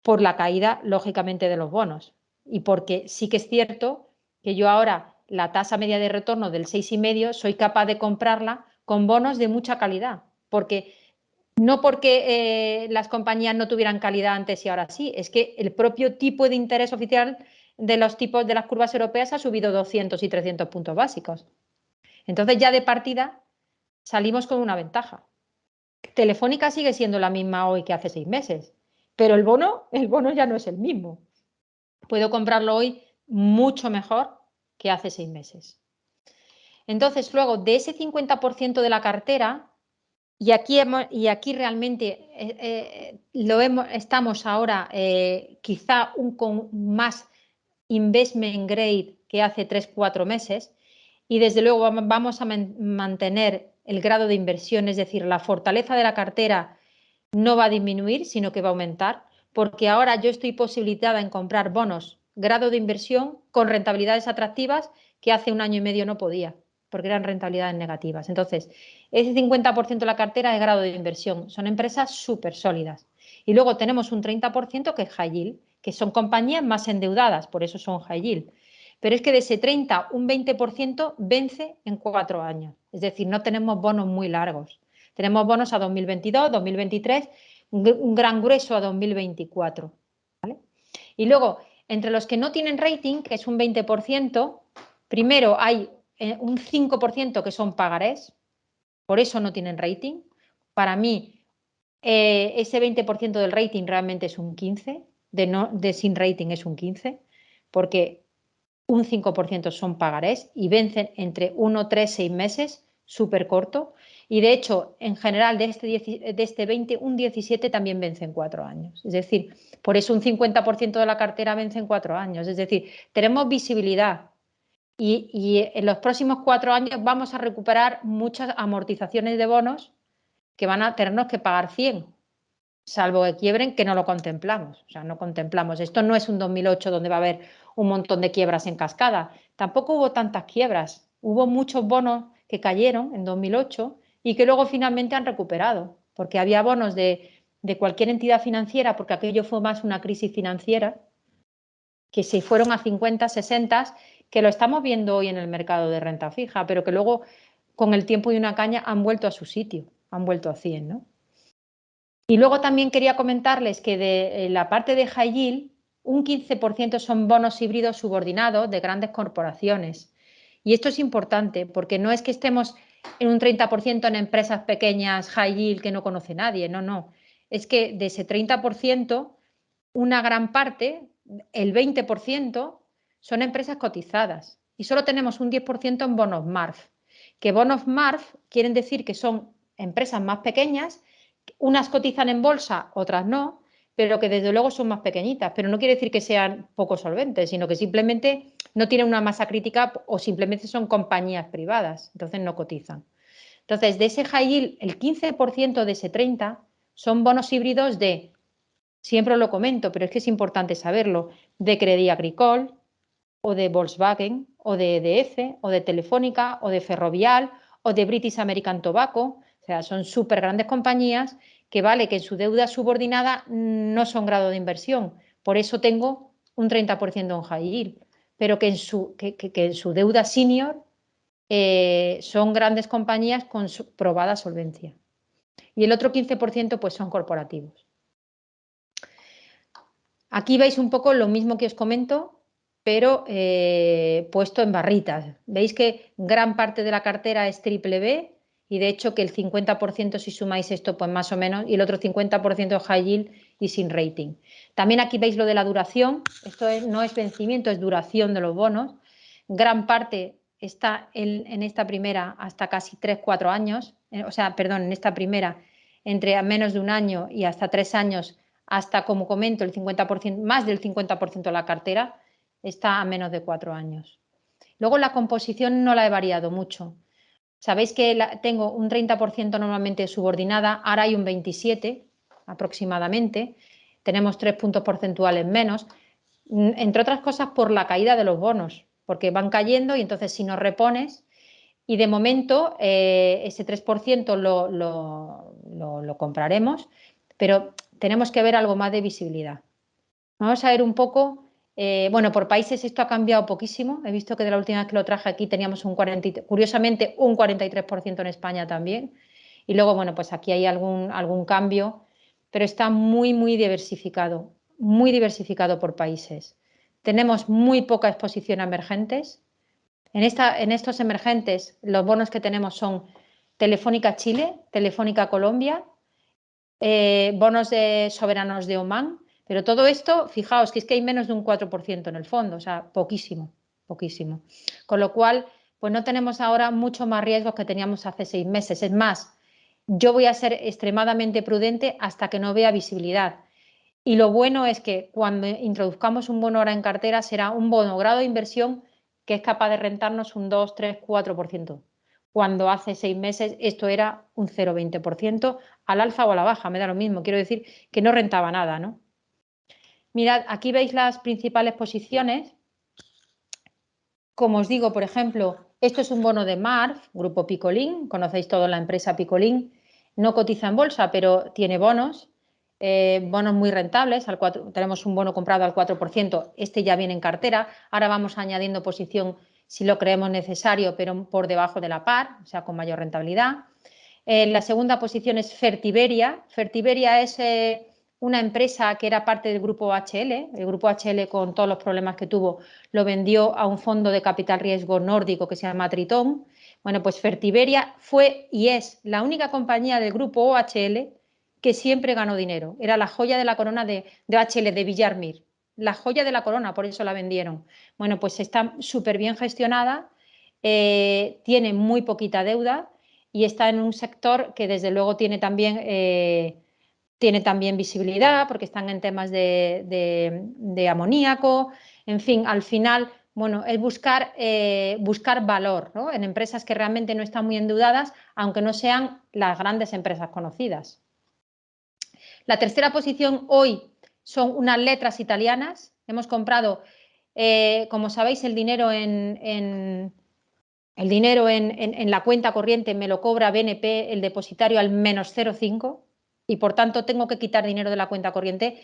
S1: por la caída, lógicamente, de los bonos. Y porque sí que es cierto que yo ahora la tasa media de retorno del 6,5 soy capaz de comprarla con bonos de mucha calidad, porque no porque las compañías no tuvieran calidad antes y ahora sí, es que el propio tipo de interés oficial de los tipos de las curvas europeas ha subido 200 y 300 puntos básicos. Entonces ya de partida salimos con una ventaja. Telefónica sigue siendo la misma hoy que hace 6 meses, pero el bono ya no es el mismo. Puedo comprarlo hoy mucho mejor que hace 6 meses. Entonces, luego de ese 50% de la cartera, y aquí realmente estamos ahora quizá con más investment grade que hace 3-4 meses, y desde luego vamos a mantener el grado de inversión, es decir, la fortaleza de la cartera no va a disminuir, sino que va a aumentar, porque ahora yo estoy posibilitada en comprar bonos grado de inversión con rentabilidades atractivas que hace un año y medio no podía, porque eran rentabilidades negativas. Entonces, ese 50% de la cartera es grado de inversión, son empresas súper sólidas. Y luego tenemos un 30% que es high yield, que son compañías más endeudadas, por eso son high yield. Pero es que de ese 30, un 20% vence en 4 años. Es decir, no tenemos bonos muy largos. Tenemos bonos a 2022, 2023, un gran grueso a 2024. ¿Vale? Y luego, entre los que no tienen rating, que es un 20%, primero hay un 5% que son pagarés, por eso no tienen rating. Para mí, ese 20% del rating realmente es un 15%, de sin rating es un 15%, porque un 5% son pagarés y vencen entre 1, 3, 6 meses, súper corto. Y de hecho, en general, de este 20, un 17 también vence en 4 años. Es decir, por eso un 50% de la cartera vence en 4 años. Es decir, tenemos visibilidad y en los próximos 4 años vamos a recuperar muchas amortizaciones de bonos que van a tenernos que pagar 100, salvo que quiebren, que no lo contemplamos. O sea, no contemplamos. Esto no es un 2008 donde va a haber un montón de quiebras en cascada. Tampoco hubo tantas quiebras. Hubo muchos bonos que cayeron en 2008 y que luego finalmente han recuperado, porque había bonos de cualquier entidad financiera, porque aquello fue más una crisis financiera, que se fueron a 50, 60, que lo estamos viendo hoy en el mercado de renta fija, pero que luego con el tiempo y una caña han vuelto a su sitio, han vuelto a 100, ¿no? Y luego también quería comentarles que de la parte de high yield, un 15% son bonos híbridos subordinados de grandes corporaciones. Y esto es importante porque no es que estemos en un 30% en empresas pequeñas high yield que no conoce nadie, no, no. Es que de ese 30%, una gran parte, el 20%, son empresas cotizadas y solo tenemos un 10% en bonos MARF, que bonos MARF quieren decir que son empresas más pequeñas, unas cotizan en bolsa, otras no, pero que desde luego son más pequeñitas, pero no quiere decir que sean poco solventes, sino que simplemente no tienen una masa crítica o simplemente son compañías privadas, entonces no cotizan. Entonces, de ese high yield, el 15% de ese 30% son bonos híbridos de, siempre lo comento, pero es que es importante saberlo, de Crédit Agricole, o de Volkswagen, o de EDF, o de Telefónica, o de Ferrovial, o de British American Tobacco. O sea, son súper grandes compañías que vale que en su deuda subordinada no son grado de inversión. Por eso tengo un 30% en high yield, pero que en su deuda senior son grandes compañías con probada solvencia. Y el otro 15% pues son corporativos. Aquí veis un poco lo mismo que os comento, pero puesto en barritas. Veis que gran parte de la cartera es triple B y de hecho que el 50% si sumáis esto, pues más o menos, y el otro 50% high yield y sin rating. También aquí veis lo de la duración, esto no es vencimiento, es duración de los bonos. Gran parte está en esta primera hasta casi 3-4 años, en esta primera entre a menos de un año y hasta 3 años, hasta, como comento, el 50%, más del 50% de la cartera está a menos de 4 años. Luego la composición no la he variado mucho. Sabéis que tengo un 30% normalmente subordinada, ahora hay un 27% aproximadamente, tenemos 3 puntos porcentuales menos, entre otras cosas por la caída de los bonos, porque van cayendo y entonces si no repones, y de momento ese 3% lo compraremos, pero tenemos que ver algo más de visibilidad. Vamos a ver un poco, bueno, por países esto ha cambiado poquísimo. He visto que de la última vez que lo traje aquí teníamos curiosamente un 43% en España también. Y luego, bueno, pues aquí hay algún cambio, pero está muy diversificado por países. Tenemos muy poca exposición a emergentes. En estos emergentes, los bonos que tenemos son Telefónica Chile, Telefónica Colombia, bonos soberanos de Oman, pero todo esto, fijaos que es que hay menos de un 4% en el fondo, o sea, poquísimo. Con lo cual, pues no tenemos ahora mucho más riesgos que teníamos hace 6 meses. Es más, yo voy a ser extremadamente prudente hasta que no vea visibilidad. Y lo bueno es que cuando introduzcamos un bono ahora en cartera será un bono grado de inversión que es capaz de rentarnos un 2, 3, 4%. Cuando hace 6 meses esto era un 0,20% al alza o a la baja, me da lo mismo. Quiero decir que no rentaba nada, ¿no? Mirad, aquí veis las principales posiciones. Como os digo, por ejemplo, esto es un bono de MARF, Grupo Picolín. Conocéis toda la empresa Picolín. No cotiza en bolsa, pero tiene bonos. bonos muy rentables, tenemos un bono comprado al 4%, este ya viene en cartera, ahora vamos añadiendo posición si lo creemos necesario, pero por debajo de la par, o sea, con mayor rentabilidad. La segunda posición es Fertiberia. Fertiberia es una empresa que era parte del grupo HL. El grupo HL, con todos los problemas que tuvo, lo vendió a un fondo de capital riesgo nórdico que se llama Tritón. Bueno, pues Fertiberia fue y es la única compañía del grupo OHL que siempre ganó dinero. Era la joya de la corona de OHL, de Villarmir. La joya de la corona, por eso la vendieron. Bueno, pues está súper bien gestionada, tiene muy poquita deuda y está en un sector que desde luego tiene también visibilidad porque están en temas de amoníaco. En fin, al final, bueno, es buscar valor, ¿no?, en empresas que realmente no están muy endeudadas, aunque no sean las grandes empresas conocidas. La tercera posición hoy son unas letras italianas. Hemos comprado, como sabéis, el dinero en la cuenta corriente me lo cobra BNP, el depositario, al menos 0,5, y por tanto tengo que quitar dinero de la cuenta corriente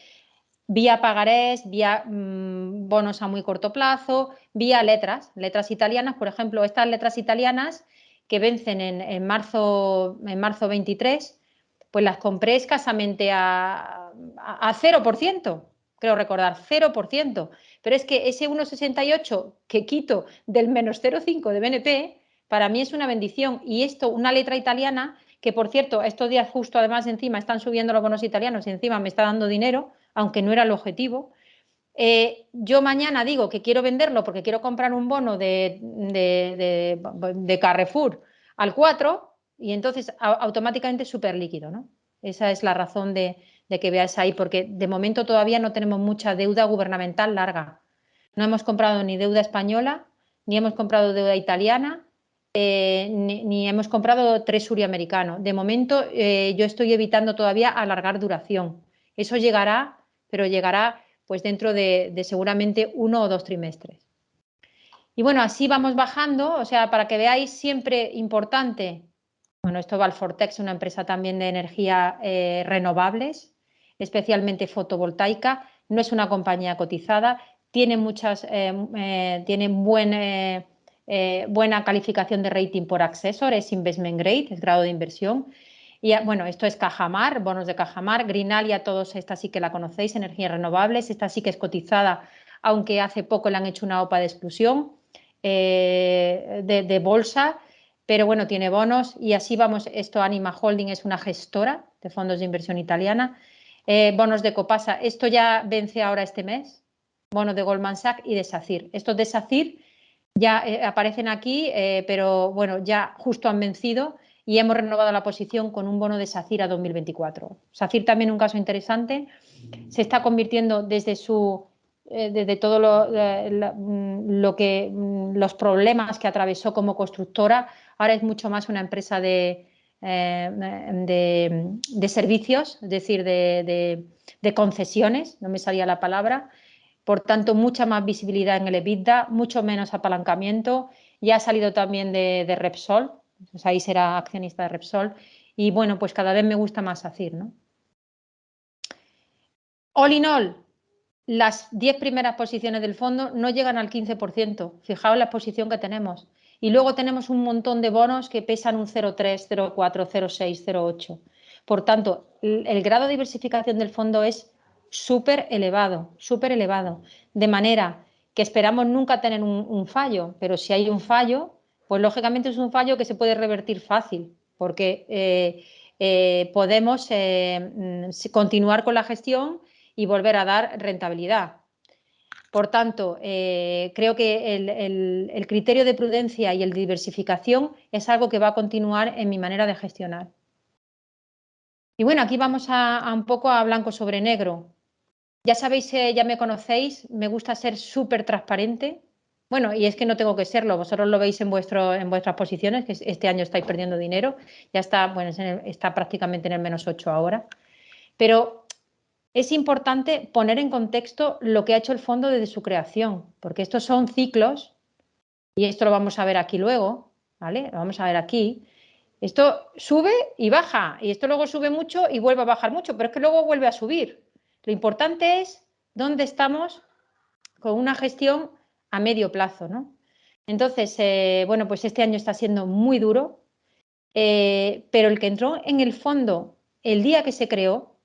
S1: vía pagarés, vía bonos a muy corto plazo, vía letras italianas. Por ejemplo, estas letras italianas que vencen en marzo 23, pues las compré escasamente a 0%, creo recordar, 0%. Pero es que ese 1,68 que quito del menos 0,5 de BNP, para mí es una bendición. Y esto, una letra italiana, que por cierto, estos días justo además encima están subiendo los bonos italianos y encima me está dando dinero, aunque no era el objetivo. Yo mañana digo que quiero venderlo porque quiero comprar un bono de Carrefour al 4 y entonces automáticamente es súper líquido, ¿no? Esa es la razón de que veáis ahí, porque de momento todavía no tenemos mucha deuda gubernamental larga. No hemos comprado ni deuda española, ni hemos comprado deuda italiana, ni hemos comprado treasury americano. De momento yo estoy evitando todavía alargar duración. Eso llegará, pero llegará pues dentro de seguramente 1 o 2 trimestres. Y bueno, así vamos bajando, o sea, para que veáis, siempre importante. Bueno, esto va al Fortex, una empresa también de energía renovables, especialmente fotovoltaica. No es una compañía cotizada, tiene buena calificación de rating por Accessor, es investment grade, es grado de inversión. Y bueno, esto es Cajamar, bonos de Cajamar, Greenalia, todos, esta sí que la conocéis, energías renovables, esta sí que es cotizada, aunque hace poco le han hecho una OPA de exclusión de bolsa, pero bueno, tiene bonos y así vamos. Esto, Anima Holding, es una gestora de fondos de inversión italiana. Bonos de Copasa, esto ya vence ahora este mes, bonos de Goldman Sachs y de SACIR. Estos de SACIR ya aparecen aquí, pero bueno, ya justo han vencido y hemos renovado la posición con un bono de SACIR a 2024. SACIR también un caso interesante, se está convirtiendo desde todo los problemas que atravesó como constructora, ahora es mucho más una empresa de servicios, es decir, de concesiones, no me salía la palabra. Por tanto, mucha más visibilidad en el EBITDA, mucho menos apalancamiento. Ya ha salido también de Repsol, pues ahí será accionista de Repsol. Y bueno, pues cada vez me gusta más SACIR, ¿no? All in all, las 10 primeras posiciones del fondo no llegan al 15%. Fijaos la posición que tenemos. Y luego tenemos un montón de bonos que pesan un 0,3, 0,4, 0,6, 0,8. Por tanto, el grado de diversificación del fondo es súper elevado, súper elevado. De manera que esperamos nunca tener un fallo, pero si hay un fallo, pues lógicamente es un fallo que se puede revertir fácil, porque podemos continuar con la gestión y volver a dar rentabilidad. Por tanto, creo que el criterio de prudencia y el de diversificación es algo que va a continuar en mi manera de gestionar. Y bueno, aquí vamos a un poco a blanco sobre negro. Ya sabéis, ya me conocéis, me gusta ser súper transparente. Bueno, y es que no tengo que serlo, vosotros lo veis en vuestras posiciones, que este año estáis perdiendo dinero, ya está, bueno, está prácticamente en el -8 ahora. Pero es importante poner en contexto lo que ha hecho el fondo desde su creación, porque estos son ciclos, y esto lo vamos a ver aquí luego, ¿vale? Lo vamos a ver aquí. Esto sube y baja, y esto luego sube mucho y vuelve a bajar mucho, pero es que luego vuelve a subir. Lo importante es dónde estamos con una gestión a medio plazo, ¿no? Entonces, bueno, pues este año está siendo muy duro, pero el que entró en el fondo el día que se creó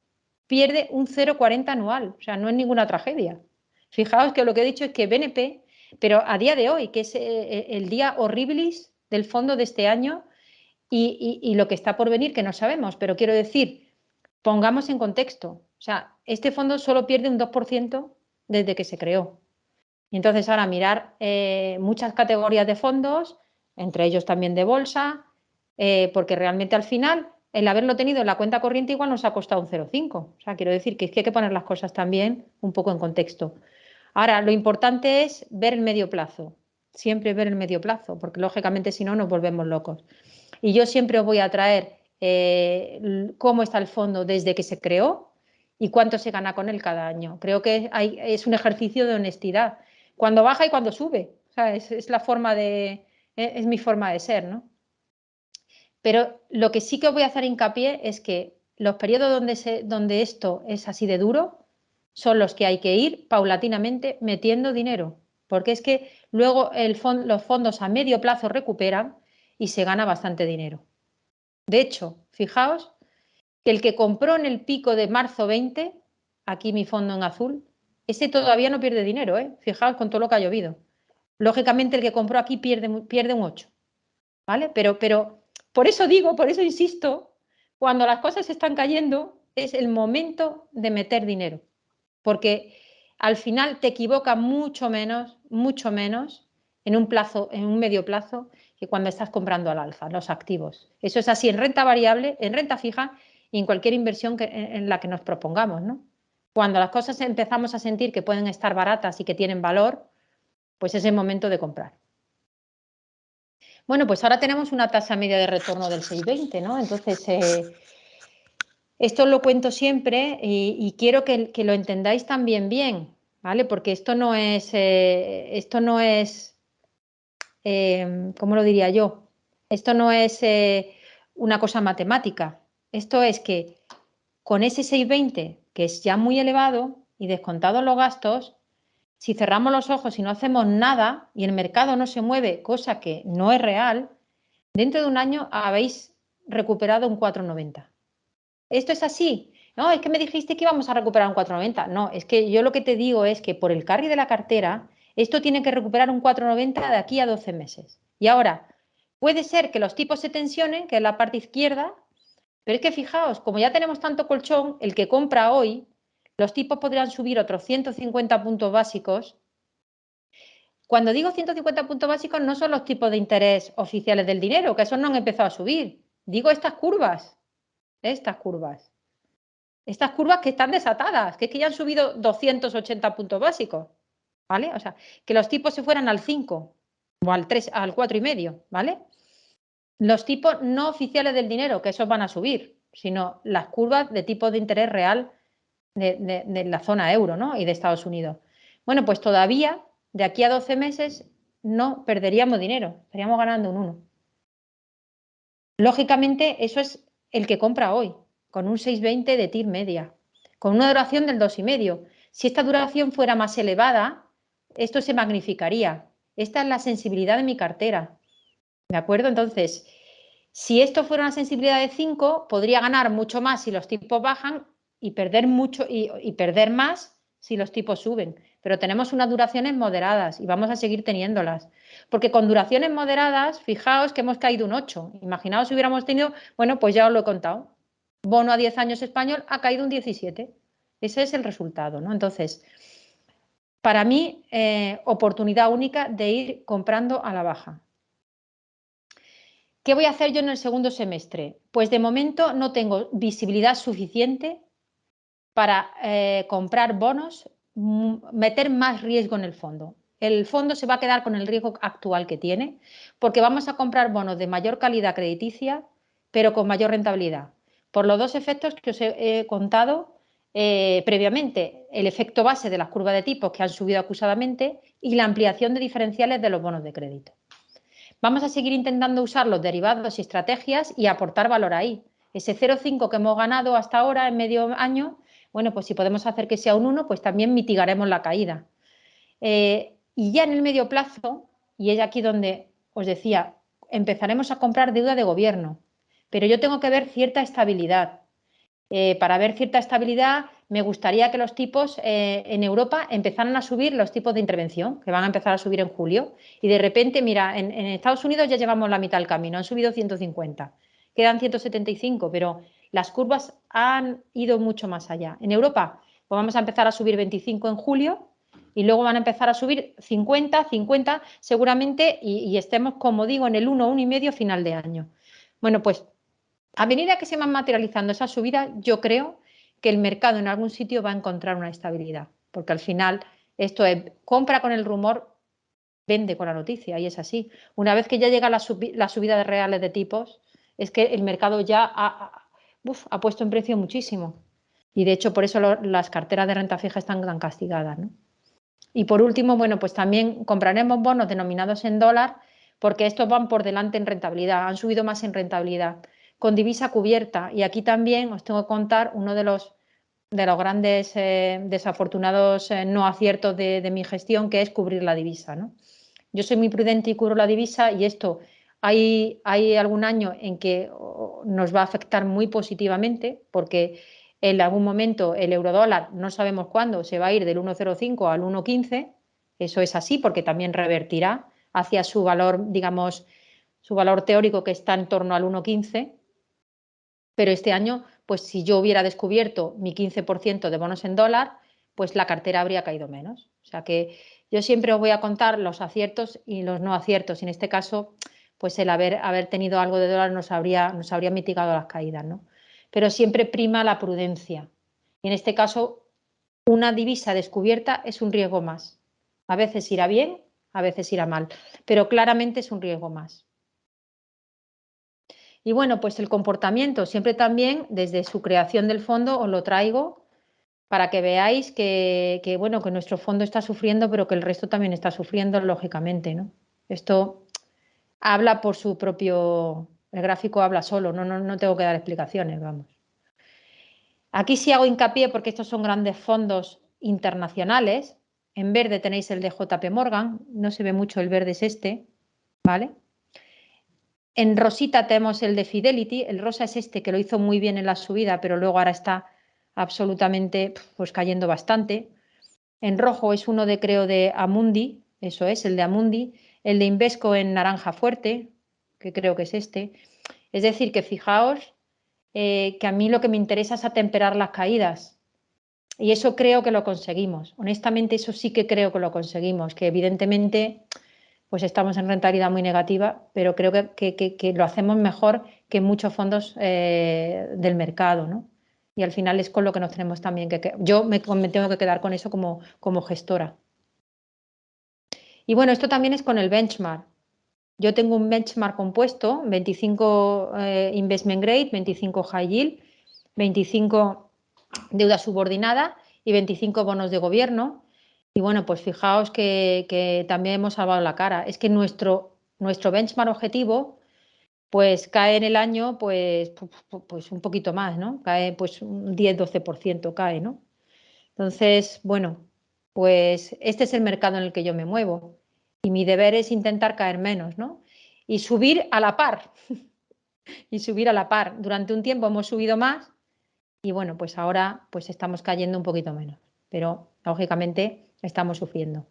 S1: pierde un 0,40 anual, o sea, no es ninguna tragedia. Fijaos que lo que he dicho es que BNP, pero a día de hoy, que es el día horribilis del fondo de este año y lo que está por venir, que no sabemos, pero quiero decir, pongamos en contexto, o sea, este fondo solo pierde un 2% desde que se creó. Y entonces ahora mirar muchas categorías de fondos, entre ellos también de bolsa, porque realmente al final el haberlo tenido en la cuenta corriente igual nos ha costado un 0,5. O sea, quiero decir que es que hay que poner las cosas también un poco en contexto. Ahora, lo importante es ver el medio plazo, siempre ver el medio plazo, porque lógicamente si no nos volvemos locos. Y yo siempre os voy a traer cómo está el fondo desde que se creó y cuánto se gana con él cada año. Creo que es un ejercicio de honestidad. Cuando baja y cuando sube. O sea, es la forma es mi forma de ser, ¿no? Pero lo que sí que os voy a hacer hincapié es que los periodos donde esto es así de duro son los que hay que ir paulatinamente metiendo dinero, porque es que luego los fondos a medio plazo recuperan y se gana bastante dinero. De hecho, fijaos que el que compró en el pico de marzo 20, aquí mi fondo en azul, ese todavía no pierde dinero, ¿eh? Fijaos con todo lo que ha llovido. Lógicamente el que compró aquí pierde un 8, ¿vale? Pero por eso digo, por eso insisto, cuando las cosas están cayendo es el momento de meter dinero, porque al final te equivocas mucho menos en un medio plazo que cuando estás comprando al alza los activos. Eso es así en renta variable, en renta fija y en cualquier inversión en la que nos propongamos, ¿no? Cuando las cosas empezamos a sentir que pueden estar baratas y que tienen valor, pues es el momento de comprar. Bueno, pues ahora tenemos una tasa media de retorno del 6,20, ¿no? Entonces, esto lo cuento siempre y quiero que lo entendáis también bien, ¿vale? Porque esto no es, ¿cómo lo diría yo? Esto no es una cosa matemática. Esto es que con ese 6,20, que es ya muy elevado y descontados los gastos, si cerramos los ojos y no hacemos nada y el mercado no se mueve, cosa que no es real, dentro de un año habéis recuperado un 4,90. ¿Esto es así? No, es que me dijiste que íbamos a recuperar un 4,90. No, es que yo lo que te digo es que por el carry de la cartera, esto tiene que recuperar un 4,90 de aquí a 12 meses. Y ahora, puede ser que los tipos se tensionen, que es la parte izquierda, pero es que fijaos, como ya tenemos tanto colchón, el que compra hoy, los tipos podrían subir otros 150 puntos básicos. Cuando digo 150 puntos básicos, no son los tipos de interés oficiales del dinero, que esos no han empezado a subir. Digo estas curvas. Estas curvas que están desatadas, que es que ya han subido 280 puntos básicos, ¿vale? O sea, que los tipos se fueran al 5 o al 3, al 4,5, ¿vale? Los tipos no oficiales del dinero, que esos van a subir, sino las curvas de tipo de interés real de la zona euro, ¿no? Y de Estados Unidos. Bueno, pues todavía, de aquí a 12 meses, no perderíamos dinero, estaríamos ganando un 1. Lógicamente, eso es el que compra hoy, con un 6,20 de TIR media, con una duración del 2,5. Si esta duración fuera más elevada, esto se magnificaría. Esta es la sensibilidad de mi cartera, ¿de acuerdo? Entonces, si esto fuera una sensibilidad de 5, podría ganar mucho más si los tipos bajan y perder mucho y perder más si los tipos suben. Pero tenemos unas duraciones moderadas y vamos a seguir teniéndolas. Porque con duraciones moderadas, fijaos que hemos caído un 8. Imaginaos si hubiéramos tenido, bueno, pues ya os lo he contado. Bono a 10 años español ha caído un 17. Ese es el resultado, ¿no? Entonces, para mí, oportunidad única de ir comprando a la baja. ¿Qué voy a hacer yo en el segundo semestre? Pues de momento no tengo visibilidad suficiente para comprar bonos, meter más riesgo en el fondo. El fondo se va a quedar con el riesgo actual que tiene, porque vamos a comprar bonos de mayor calidad crediticia, pero con mayor rentabilidad. Por los dos efectos que os he contado previamente, el efecto base de las curvas de tipos que han subido acusadamente y la ampliación de diferenciales de los bonos de crédito. vamos a seguir intentando usar los derivados y estrategias y aportar valor ahí. Ese 0,5 que hemos ganado hasta ahora en medio año, bueno, pues si podemos hacer que sea un 1, pues también mitigaremos la caída. Y ya en el medio plazo, y es aquí donde os decía, empezaremos a comprar deuda de gobierno, pero yo tengo que ver cierta estabilidad. Para ver cierta estabilidad, me gustaría que los tipos en Europa empezaran a subir los tipos de intervención, que van a empezar a subir en julio. Y de repente, mira, en Estados Unidos ya llevamos la mitad del camino, han subido 150, quedan 175, pero las curvas han ido mucho más allá. En Europa, pues vamos a empezar a subir 25 en julio y luego van a empezar a subir 50 seguramente y estemos, como digo, en el 1, 1,5 final de año. Bueno, pues a medida que se van materializando esas subidas, yo creo que el mercado en algún sitio va a encontrar una estabilidad, porque al final esto es compra con el rumor, vende con la noticia, y es así. Una vez que ya llega la subida de reales de tipos, es que el mercado ya ha puesto en precio muchísimo. Y de hecho, por eso las carteras de renta fija están tan castigadas, ¿no? Y por último, bueno, pues también compraremos bonos denominados en dólar, porque estos van por delante en rentabilidad, han subido más en rentabilidad, con divisa cubierta. Y aquí también os tengo que contar uno de los grandes desafortunados no aciertos de mi gestión, que es cubrir la divisa, ¿no? Yo soy muy prudente y cubro la divisa, y esto hay algún año en que nos va a afectar muy positivamente, porque en algún momento el eurodólar, no sabemos cuándo, se va a ir del 1,05 al 1,15. Eso es así porque también revertirá hacia su valor, digamos, su valor teórico, que está en torno al 1,15. Pero este año, pues si yo hubiera descubierto mi 15% de bonos en dólar, pues la cartera habría caído menos. O sea que yo siempre os voy a contar los aciertos y los no aciertos. Y en este caso, pues el haber tenido algo de dólar nos habría mitigado las caídas, ¿no? Pero siempre prima la prudencia. Y en este caso, una divisa descubierta es un riesgo más. A veces irá bien, a veces irá mal, pero claramente es un riesgo más. Y bueno, pues el comportamiento, siempre también desde su creación del fondo os lo traigo para que veáis que bueno, que nuestro fondo está sufriendo, pero que el resto también está sufriendo, lógicamente, ¿no? Esto habla por su propio, el gráfico habla solo, no tengo que dar explicaciones, vamos. Aquí sí hago hincapié porque estos son grandes fondos internacionales. En verde tenéis el de JP Morgan, no se ve mucho, el verde es este, ¿vale? En rosita tenemos el de Fidelity, el rosa es este que lo hizo muy bien en la subida, pero luego ahora está absolutamente pues cayendo bastante. En rojo es uno creo de Amundi, eso es, el de Amundi. El de Invesco en naranja fuerte, que creo que es este. Es decir, que fijaos que a mí lo que me interesa es atemperar las caídas. Y eso creo que lo conseguimos. Honestamente, eso sí que creo que lo conseguimos, que evidentemente pues estamos en rentabilidad muy negativa, pero creo que lo hacemos mejor que muchos fondos del mercado, ¿no? Y al final es con lo que nos tenemos también que... Yo me tengo que quedar con eso como gestora. Y bueno, esto también es con el benchmark. Yo tengo un benchmark compuesto, 25 investment grade, 25 high yield, 25 deuda subordinada y 25 bonos de gobierno. Y bueno, pues fijaos que también hemos salvado la cara. Es que nuestro benchmark objetivo pues cae en el año pues un poquito más, ¿no? Cae pues un 10-12% cae, ¿no? Entonces, bueno, pues este es el mercado en el que yo me muevo y mi deber es intentar caer menos, ¿no? Y subir a la par. Y subir a la par. Durante un tiempo hemos subido más y bueno, pues ahora pues estamos cayendo un poquito menos, pero lógicamente estamos sufriendo.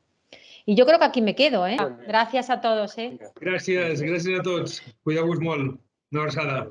S1: Y yo creo que aquí me quedo, ¿eh? Gracias a todos, ¿eh?
S3: Gràcies a tots. Cuideu-vos molt. Una abraçada.